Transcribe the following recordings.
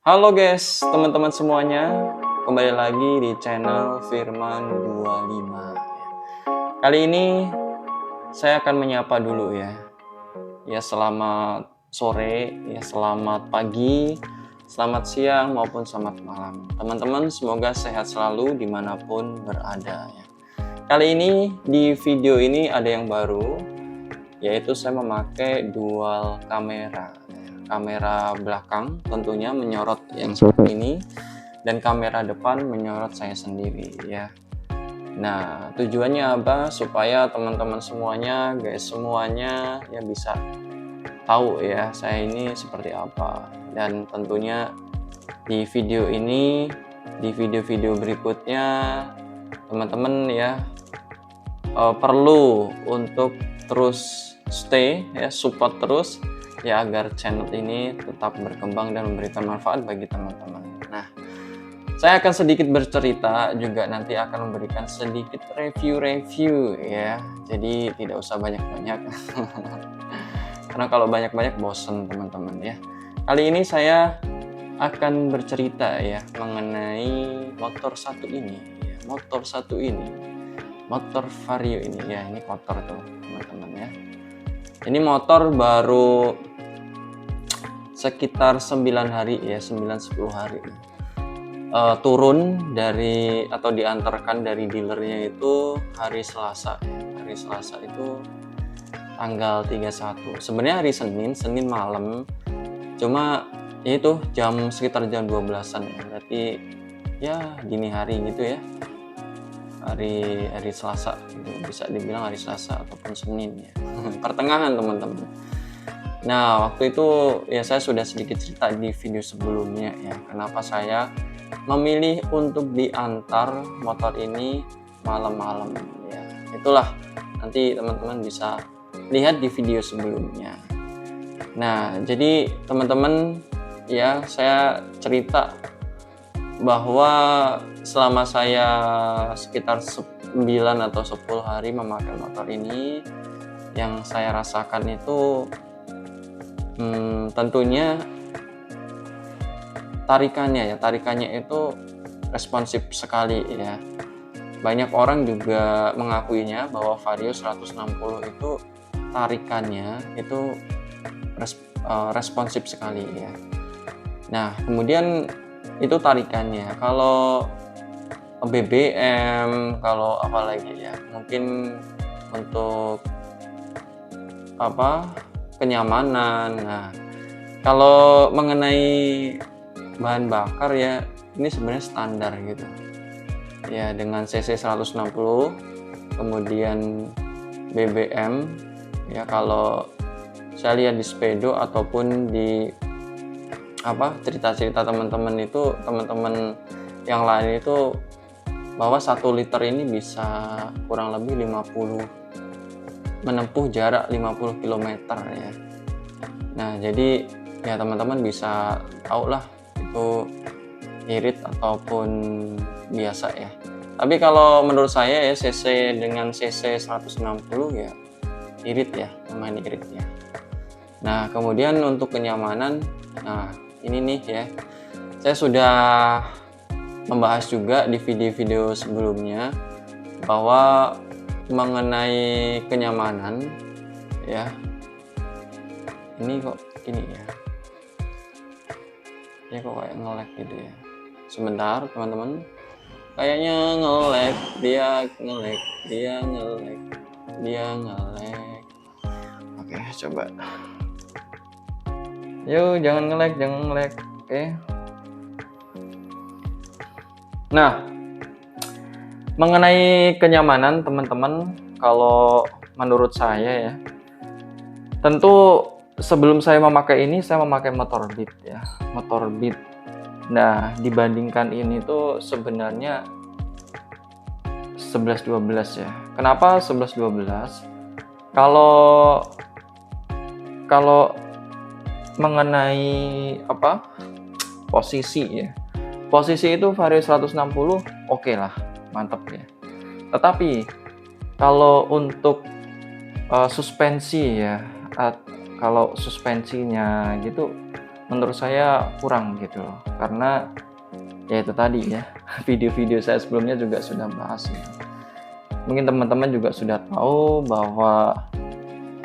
Halo guys, teman-teman semuanya. Kembali lagi di channel Firman 25. Kali ini saya akan menyapa dulu ya. Ya selamat sore, ya selamat pagi, selamat siang maupun selamat malam. Teman-teman semoga sehat selalu dimanapun berada ya. Kali ini di video ini ada yang baru, yaitu saya memakai dual kamera. Kamera belakang tentunya menyorot yang satu ini dan kamera depan menyorot saya sendiri ya. Nah, tujuannya apa? Supaya teman-teman semuanya, guys semuanya ya bisa tahu ya saya ini seperti apa. Dan tentunya di video ini, di video-video berikutnya teman-teman ya perlu untuk terus stay ya, support terus ya agar channel ini tetap berkembang dan memberikan manfaat bagi teman-teman. Nah, saya akan sedikit bercerita juga, nanti akan memberikan sedikit review ya. Jadi tidak usah banyak-banyak. Karena kalau banyak-banyak bosen teman-teman ya. Kali ini saya akan bercerita ya mengenai motor satu ini ya. Motor Vario ini ya, ini kotor tuh teman-teman ya. Ini motor baru sekitar 9 hari ya, 9-10 hari turun dari atau diantarkan dari dealernya itu hari Selasa ya. Hari Selasa itu tanggal 31. Sebenarnya hari Senin malam, cuma ya itu sekitar jam 12-an ya. Berarti ya dini hari gitu ya. Hari Selasa gitu. Bisa dibilang hari Selasa ataupun Senin ya. Pertengahan teman-teman. Nah, waktu itu ya saya sudah sedikit cerita di video sebelumnya ya, kenapa saya memilih untuk diantar motor ini malam-malam ya. Itulah, nanti teman-teman bisa lihat di video sebelumnya. Nah, jadi teman-teman ya, saya cerita bahwa selama saya sekitar 9 atau 10 hari memakai motor ini, yang saya rasakan itu tentunya tarikannya itu responsif sekali ya. Banyak orang juga mengakuinya bahwa Vario 160 itu tarikannya itu responsif sekali ya. Nah, kemudian itu tarikannya. Kalau BBM, kalau apa lagi ya, mungkin untuk kenyamanan. Nah, kalau mengenai bahan bakar ya, ini sebenarnya standar gitu ya, dengan cc 160, kemudian BBM ya. Kalau saya lihat di Speedo ataupun di cerita-cerita teman-teman itu, teman-teman yang lain itu, bahwa 1 liter ini bisa kurang lebih menempuh jarak 50 km ya. Nah, jadi ya teman-teman bisa tahu lah itu irit ataupun biasa ya. Tapi kalau menurut saya ya, cc dengan cc 160 ya irit ya, lumayan irit ya. Nah, kemudian untuk kenyamanan, nah ini nih ya, saya sudah membahas juga di video-video sebelumnya bahwa mengenai kenyamanan ya, ini kok ini ya kok kayak nge-lag gitu ya. Sebentar teman-teman, kayaknya nge-lag, dia nge-lag. Oke, coba. Yuk, jangan nge-lag. Oke. Nah, mengenai kenyamanan teman-teman, kalau menurut saya ya, tentu sebelum saya memakai ini, saya memakai motor Beat ya, motor Beat. Nah, dibandingkan ini tuh sebenarnya 11-12 ya. Kenapa 11-12? Kalau mengenai posisi ya, posisi itu Vario 160 oke lah, mantap ya. Tetapi kalau untuk suspensi ya, kalau suspensinya gitu menurut saya kurang gitu loh, karena ya itu tadi ya, video-video saya sebelumnya juga sudah bahas gitu. Mungkin teman-teman juga sudah tahu bahwa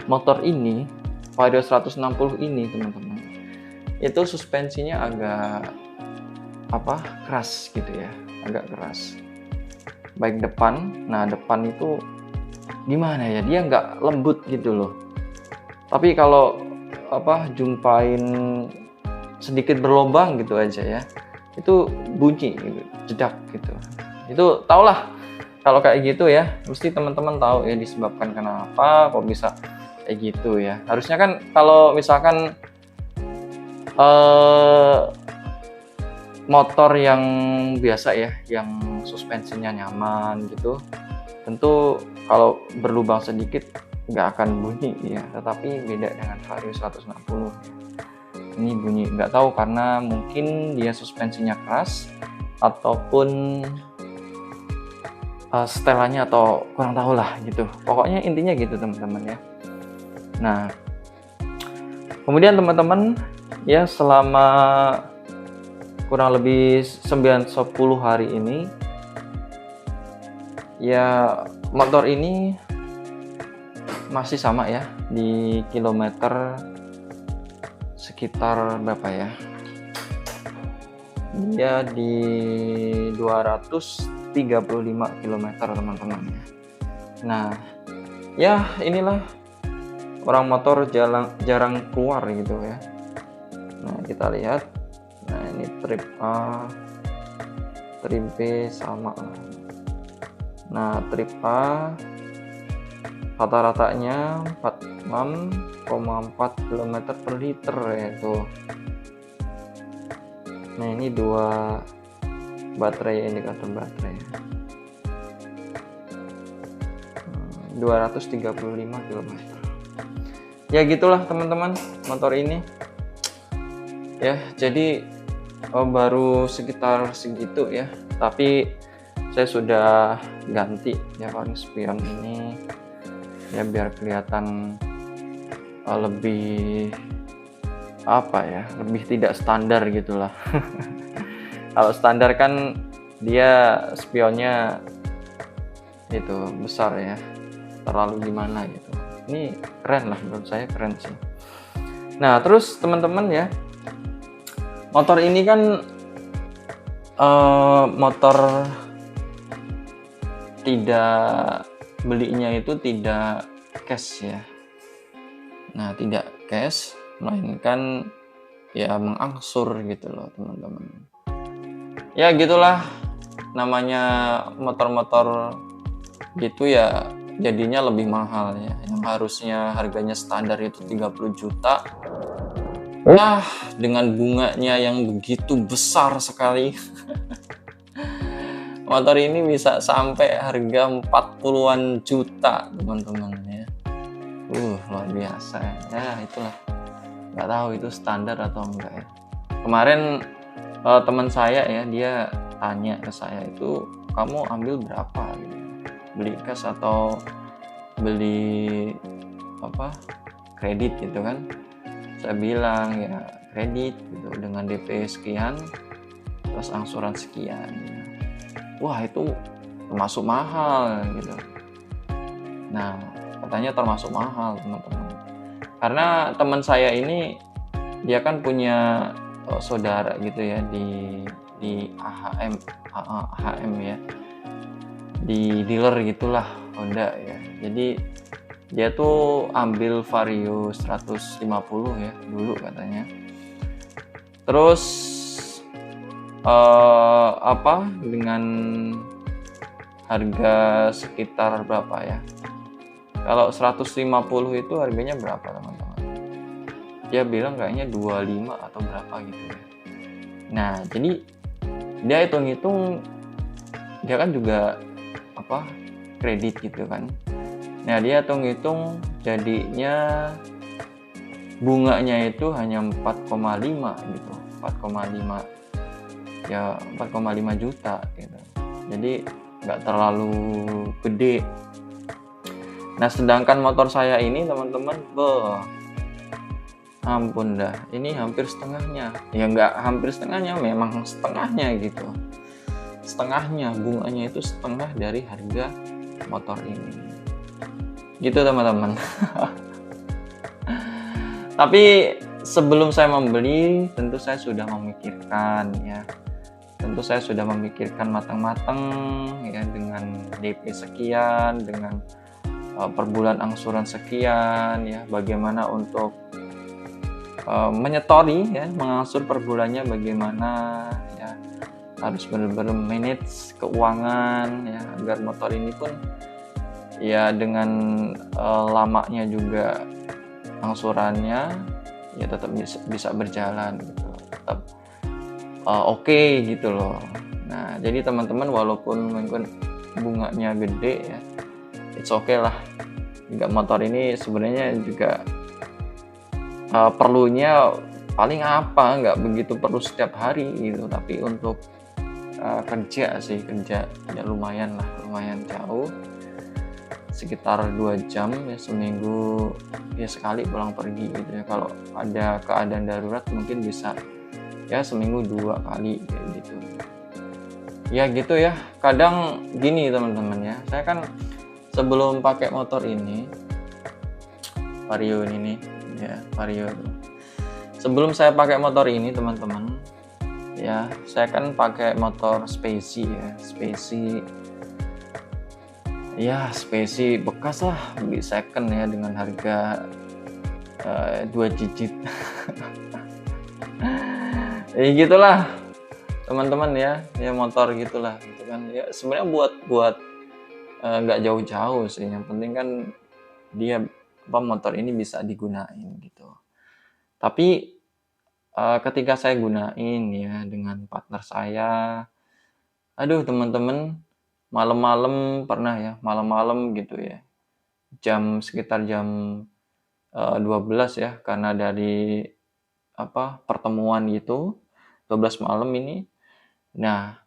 motor ini, Vario 160 ini teman-teman, itu suspensinya agak keras gitu ya, agak keras. Baik depan, nah depan itu gimana ya, dia nggak lembut gitu loh. Tapi kalau jumpain sedikit berlobang gitu aja ya, itu bunyi gitu, jedak gitu. Itu tau lah kalau kayak gitu ya, mesti teman-teman tahu ya disebabkan kenapa kok bisa kayak gitu ya. Harusnya kan kalau misalkan motor yang biasa ya, yang suspensinya nyaman gitu, tentu kalau berlubang sedikit nggak akan bunyi ya, tetapi beda dengan Vario 160. Ini bunyi, nggak tahu karena mungkin dia suspensinya keras ataupun setelannya atau kurang tahu lah gitu. Pokoknya intinya gitu teman-teman ya. Nah, kemudian teman-teman ya, selama kurang lebih 9-10 hari ini ya, motor ini masih sama ya, di kilometer sekitar berapa ya, dia di 235 km teman-teman ya. Nah ya, inilah orang motor jarang keluar gitu ya. Nah kita lihat, nah ini trip A, trip B sama. Nah trip A rata-ratanya 46,4 km per liter ya tuh. Nah ini dua baterai, indikator baterai 235 km ya, gitulah teman-teman motor ini ya. Jadi baru sekitar segitu ya, tapi saya sudah ganti ya paling spion ini ya, biar kelihatan lebih lebih tidak standar gitulah. Kalau standar kan dia spionnya itu besar ya, terlalu gimana gitu. Ini keren lah, menurut saya keren sih. Nah terus teman-teman ya, motor ini kan motor tidak belinya itu tidak cash ya. Nah tidak cash, melainkan ya mengangsur gitu loh teman-teman. Ya gitulah namanya motor-motor gitu ya, jadinya lebih mahal ya. Yang harusnya harganya standar itu 30 juta. Nah, dengan bunganya yang begitu besar sekali. Motor ini bisa sampai harga 40-an juta, teman-teman ya. Luar biasa ya. Itulah. Nggak tahu itu standar atau enggak ya. Kemarin teman saya ya, dia tanya ke saya itu, kamu ambil berapa gitu, beli cash atau beli kredit gitu kan. Saya bilang ya kredit gitu, dengan DP sekian terus angsuran sekian. Wah itu termasuk mahal gitu. Nah katanya termasuk mahal teman-teman, karena teman saya ini dia kan punya saudara gitu ya di AHM ya, di dealer gitulah Honda ya. Jadi dia tuh ambil Vario 150 ya dulu katanya. Terus dengan harga sekitar berapa ya, kalau 150 itu harganya berapa teman-teman? Dia bilang kayaknya 25 atau berapa gitu ya. Nah jadi dia hitung-hitung, dia kan juga kredit gitu kan. Nah dia hitung-hitung jadinya bunganya itu hanya 4,5 gitu, 4,5 ya, 4,5 juta gitu. Jadi nggak terlalu gede. Nah sedangkan motor saya ini teman-teman Ampun dah, ini hampir setengahnya. Ya nggak hampir setengahnya, memang setengahnya gitu. Setengahnya, bunganya itu setengah dari harga motor ini. Gitu teman-teman. Tapi sebelum saya membeli, tentu saya sudah memikirkan ya. Tentu saya sudah memikirkan matang-matang ya, dengan DP sekian, dengan per bulan angsuran sekian ya, bagaimana untuk menyetori ya, mengangsur per bulannya bagaimana ya, harus benar-benar manage keuangan ya, agar motor ini pun ya dengan lamanya juga angsurannya ya tetap bisa berjalan gitu, tetap oke gitu loh. Nah, jadi teman-teman, walaupun mungkin bunganya gede ya, it's okay lah. Juga motor ini sebenarnya juga perlunya paling apa, nggak begitu perlu setiap hari gitu, tapi untuk kerja ya lumayan lah, lumayan jauh, sekitar 2 jam ya seminggu ya sekali pulang pergi gitu ya. Kalau ada keadaan darurat mungkin bisa ya seminggu 2 kali kayak gitu. Ya gitu ya, kadang gini teman-teman ya, saya kan sebelum pakai motor ini, Vario ini nih ya, Vario tuh. Sebelum saya pakai motor ini teman-teman ya, saya kan pakai motor Spacey ya, Spacey bekas lah, beli second ya dengan harga 2 digit. Ya gitulah teman-teman ya motor gitulah gitu kan ya, sebenarnya buat nggak jauh-jauh sih, yang penting kan dia motor ini bisa digunain gitu. Tapi ketika saya gunain ya dengan partner saya, aduh teman-teman, malam-malam pernah ya, malam-malam gitu ya, sekitar jam 12 ya, karena dari pertemuan gitu 12 malam ini. Nah,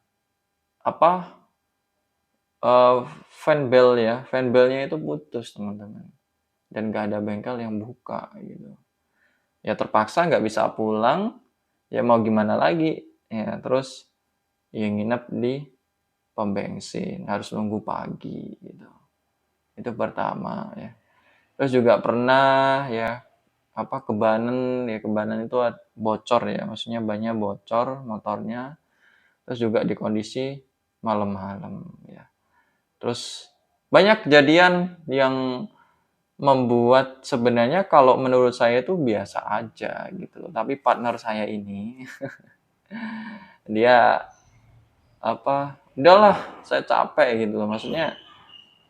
fan belnya itu putus teman-teman, dan gak ada bengkel yang buka gitu. Ya terpaksa nggak bisa pulang, ya mau gimana lagi ya, terus ya nginep di pom bensin, harus nunggu pagi gitu. Itu pertama ya. Terus juga pernah ya kebanan itu bocor ya, maksudnya bannya bocor motornya, terus juga di kondisi malam-malam ya. Terus banyak kejadian yang membuat sebenarnya kalau menurut saya itu biasa aja gitu, tapi partner saya ini dia udahlah saya capek gitu loh, maksudnya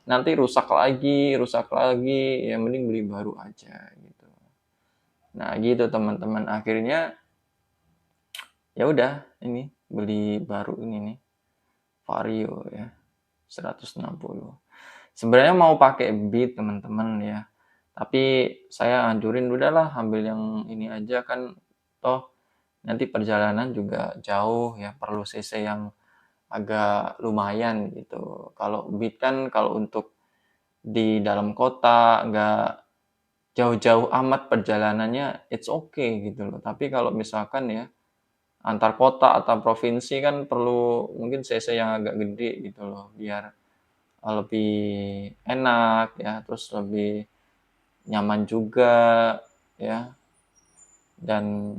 nanti rusak lagi, ya mending beli baru aja gitu. Nah gitu teman-teman, akhirnya ya udah ini beli baru ini nih, Vario ya 160. Sebenarnya mau pakai Beat teman-teman ya, tapi saya anjurin udahlah ambil yang ini aja, kan toh nanti perjalanan juga jauh ya, perlu cc yang agak lumayan gitu. Kalau Beat kan kalau untuk di dalam kota nggak jauh-jauh amat perjalanannya, it's okay gitu loh. Tapi kalau misalkan ya antar kota atau provinsi kan perlu mungkin cc yang agak gede gitu loh, biar lebih enak ya, terus lebih nyaman juga ya. Dan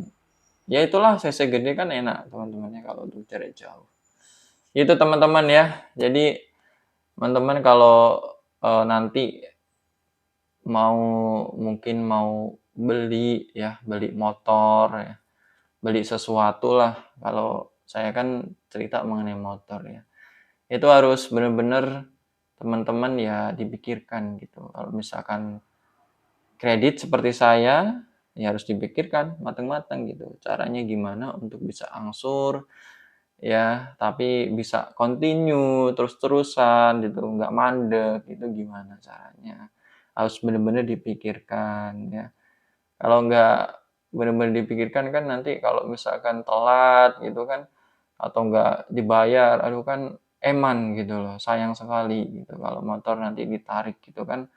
ya itulah, cc gede kan enak teman-teman ya kalau untuk jarak jauh. Itu teman-teman ya. Jadi teman-teman kalau nanti mungkin mau beli motor ya, beli sesuatu lah. Kalau saya kan cerita mengenai motor ya, itu harus benar-benar teman-teman ya dipikirkan gitu. Kalau misalkan kredit seperti saya, ya harus dipikirkan matang-matang gitu. Caranya gimana untuk bisa angsur ya, tapi bisa continue terus-terusan gitu, nggak mandek, itu gimana caranya. Harus benar-benar dipikirkan ya. Kalau nggak benar-benar dipikirkan kan nanti kalau misalkan telat gitu kan, atau nggak dibayar, aduh kan eman gitu loh, sayang sekali gitu kalau motor nanti ditarik gitu kan,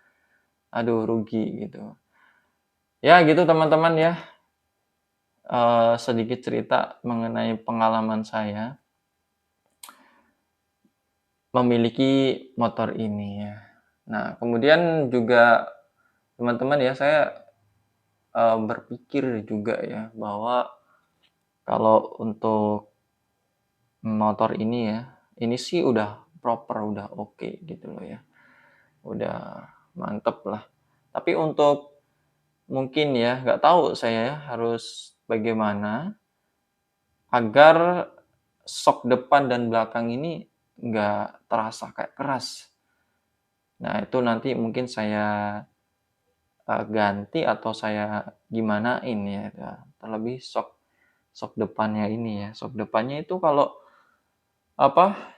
aduh rugi gitu. Ya gitu teman-teman ya. sedikit cerita mengenai pengalaman saya memiliki motor ini ya. Nah, kemudian juga teman-teman ya, saya berpikir juga ya bahwa kalau untuk motor ini ya, ini sih udah proper, udah oke gitu loh ya. Udah mantep lah. Tapi untuk mungkin ya, nggak tahu saya ya harus bagaimana agar sok depan dan belakang ini nggak terasa kayak keras. Nah, itu nanti mungkin saya ganti atau saya gimanain ya, terlebih sok sok depannya ini ya. Sok depannya itu kalau apa,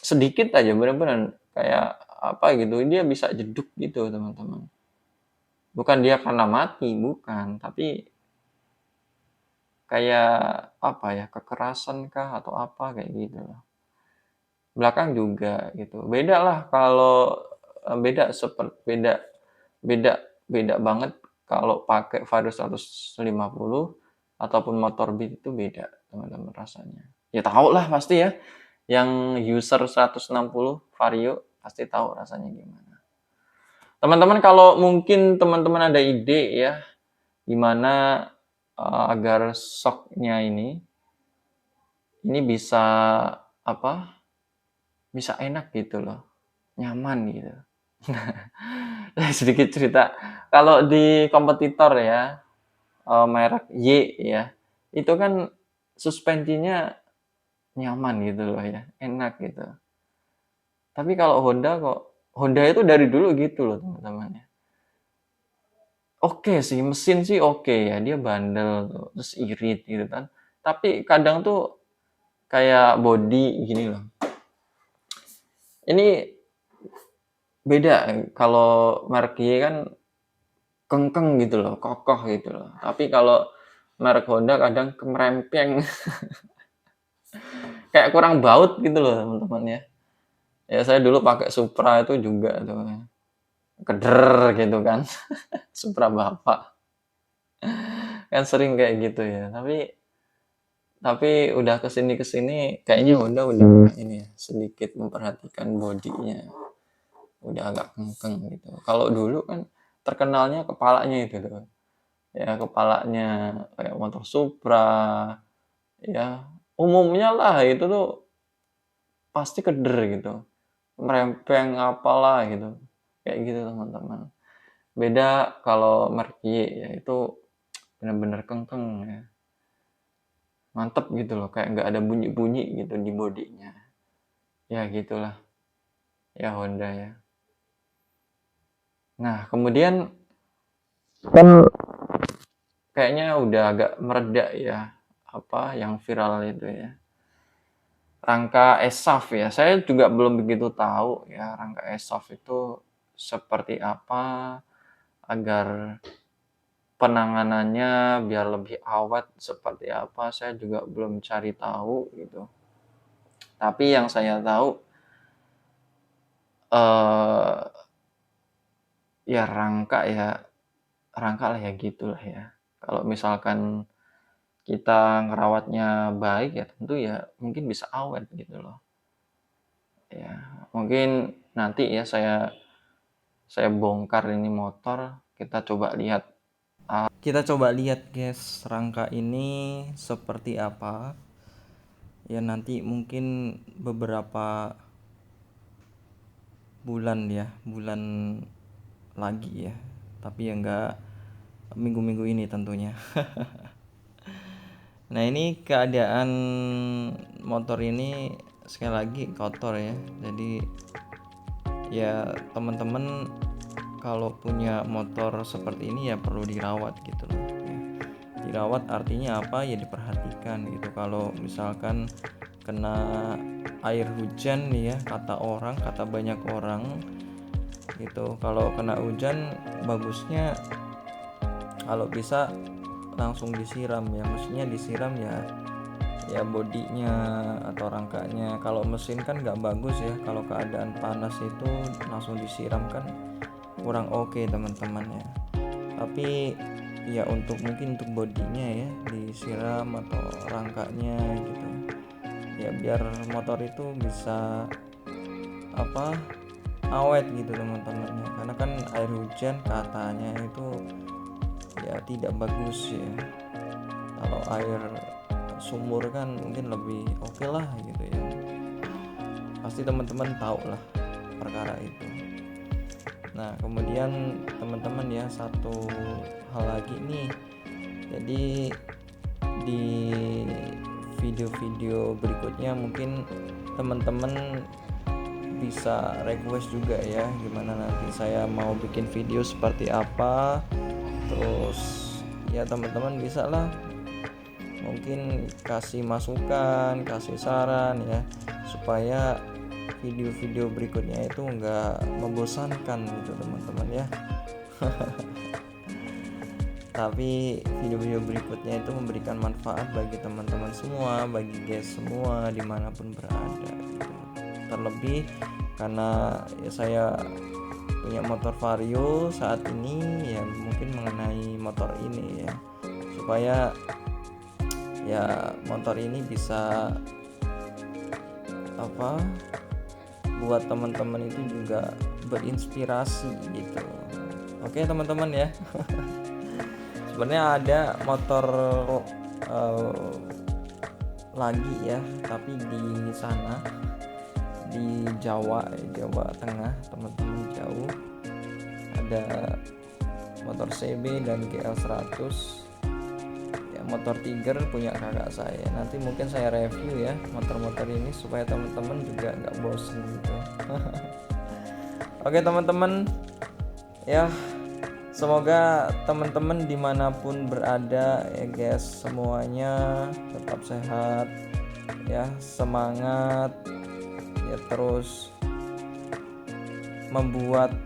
sedikit aja bener-bener kayak apa gitu, dia bisa jeduk gitu teman-teman. Bukan dia karena mati, bukan, tapi kayak apa ya, kekerasan kah atau apa kayak gitu loh. Belakang juga gitu. Beda lah kalau beda beda beda beda banget kalau pakai Vario 150 ataupun motor Beat itu beda teman-teman rasanya. Ya tahu lah pasti ya, yang user 160 Vario pasti tahu rasanya gimana. Teman-teman kalau mungkin teman-teman ada ide ya, gimana agar shocknya ini bisa apa? Bisa enak gitu loh, nyaman gitu. Sedikit cerita, kalau di kompetitor ya, merek Y ya, itu kan suspensinya nyaman gitu loh ya, enak gitu. Tapi kalau Honda itu dari dulu gitu loh teman-teman ya. Oke sih, mesin sih oke ya, dia bandel tuh, terus irit gitu kan. Tapi kadang tuh kayak body gini loh. Ini beda kalau merek Y kan kengkeng gitu loh, kokoh gitu loh. Tapi kalau merek Honda kadang kemerempeng, kayak kurang baut gitu loh teman-teman ya. Ya saya dulu pakai Supra itu juga tuh, keder gitu kan, Supra bapak. Kan sering kayak gitu ya. Tapi udah kesini kayaknya udah ini ya, sedikit memperhatikan bodinya, udah agak kengkeng gitu. Kalau dulu kan terkenalnya kepalanya itu tuh. Ya kepalanya kayak motor Supra, ya umumnya lah itu tuh pasti keder gitu, merempeng apalah gitu, kayak gitu teman-teman. Beda kalau merek Y ya, itu bener-bener kengkeng ya, mantep gitu loh, kayak nggak ada bunyi-bunyi gitu di bodinya. Ya gitulah ya Honda ya. Nah kemudian kan kayaknya udah agak mereda ya, apa yang viral itu ya, rangka ESAF ya. Saya juga belum begitu tahu ya rangka ESAF itu seperti apa, agar penanganannya biar lebih awet seperti apa, saya juga belum cari tahu gitu. Tapi yang saya tahu eh ya rangka lah ya gitulah ya. Kalau misalkan kita ngerawatnya baik ya tentu ya mungkin bisa awet gitu loh. Ya, mungkin nanti ya saya bongkar ini motor, kita coba lihat guys, rangka ini seperti apa. Ya nanti mungkin beberapa bulan lagi ya. Tapi ya enggak minggu-minggu ini tentunya. Nah, ini keadaan motor ini sekali lagi kotor ya. Jadi ya teman-teman kalau punya motor seperti ini ya perlu dirawat gitu loh ya. Dirawat artinya apa ya, diperhatikan gitu. Kalau misalkan kena air hujan nih ya, kata banyak orang gitu, kalau kena hujan bagusnya kalau bisa langsung disiram ya, maksudnya disiram ya bodinya atau rangkanya. Kalau mesin kan nggak bagus ya, kalau keadaan panas itu langsung disiram kan kurang oke teman-teman ya. Tapi ya untuk mungkin untuk bodinya ya disiram atau rangkanya gitu ya, biar motor itu bisa apa awet gitu teman-teman ya. Karena kan air hujan katanya itu ya tidak bagus ya, kalau air sumur kan mungkin lebih oke lah gitu ya, pasti teman-teman tahu lah perkara itu. Nah kemudian teman-teman ya, satu hal lagi nih, jadi di video-video berikutnya mungkin teman-teman bisa request juga ya, gimana nanti saya mau bikin video seperti apa. Terus ya teman-teman bisa lah mungkin kasih masukan, kasih saran ya, supaya video-video berikutnya itu enggak membosankan gitu teman-teman ya. Tapi video-video berikutnya itu memberikan manfaat bagi teman-teman semua, bagi guys semua dimanapun berada gitu. Terlebih karena ya saya punya motor Vario saat ini ya, mungkin mengenai motor ini ya, supaya ya motor ini bisa apa buat teman-teman itu juga berinspirasi gitu. Oke teman-teman ya. Sebenarnya ada motor lagi ya, tapi di sana di Jawa Tengah teman-teman, jauh, ada motor CB dan GL 100 ya, motor Tiger punya kakak saya. Nanti mungkin saya review ya motor-motor ini supaya teman-teman juga nggak bosen gitu. Oke teman-teman ya, semoga teman-teman dimanapun berada ya guys, semuanya tetap sehat ya, semangat ya, terus membuat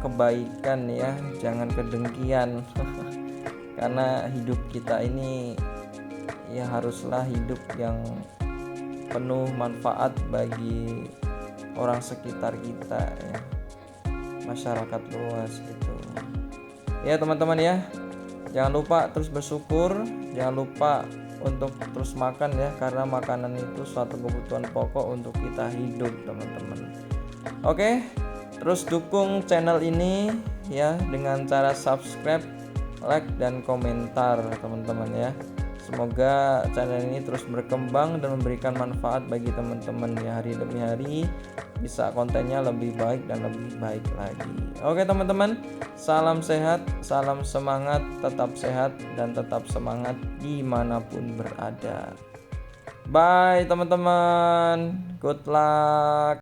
kebaikan ya, jangan kedengkian. Karena hidup kita ini ya haruslah hidup yang penuh manfaat bagi orang sekitar kita ya, masyarakat luas gitu ya teman-teman ya. Jangan lupa terus bersyukur, jangan lupa untuk terus makan ya, karena makanan itu suatu kebutuhan pokok untuk kita hidup teman-teman. Oke, terus dukung channel ini ya dengan cara subscribe, like, dan komentar teman-teman ya. Semoga channel ini terus berkembang dan memberikan manfaat bagi teman-teman ya, hari demi hari bisa kontennya lebih baik dan lebih baik lagi. Oke teman-teman, salam sehat, salam semangat, tetap sehat dan tetap semangat dimanapun berada. Bye teman-teman, good luck.